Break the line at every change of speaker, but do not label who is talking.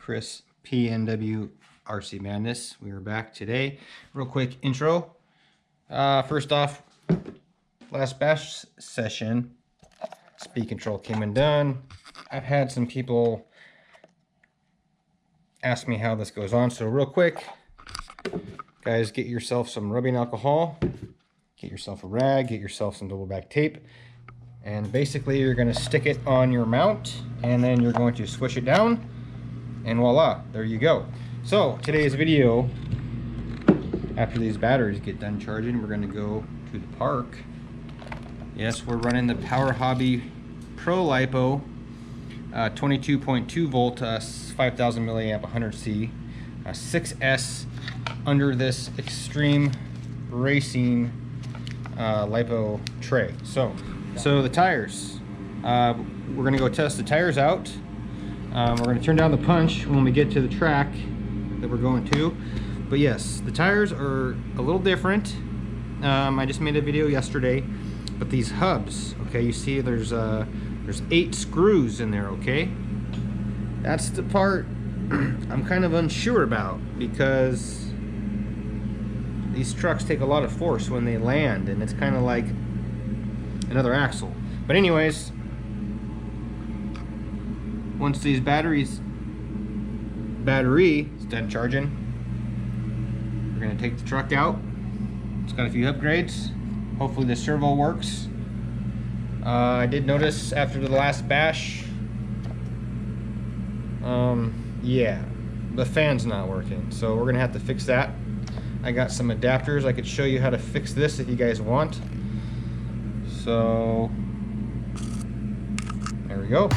Chris, PnwRcMadness. We are back today. Real quick intro. First off, last bash session, speed control came undone. I've had some people ask me how this goes on, so real quick, guys, get yourself some rubbing alcohol, get yourself a rag, get yourself some double back tape, and basically you're going to stick it on your mount, and then you're going to swish it down, and voila, there you go. So today's video, after these batteries get done charging, we're going to go to the park. Yes, we're running the Power Hobby Pro Lipo 22.2 volt 5000 milliamp 100C 6S under this extreme racing lipo tray. So the tires, we're gonna go test the tires out. We're gonna turn down the punch when we get to the track that we're going to. But yes, the tires are a little different. I just made a video yesterday, but these hubs, okay, you see there's 8 screws in there, okay? That's the part I'm kind of unsure about, because these trucks take a lot of force when they land, and it's kind of like another axle. But anyways, once these battery is done charging, we're gonna take the truck out. It's got a few upgrades. Hopefully the servo works. I did notice after the last bash, yeah, the fan's not working, so we're gonna have to fix that. I got some adapters. I could show you how to fix this if you guys want. So there we go.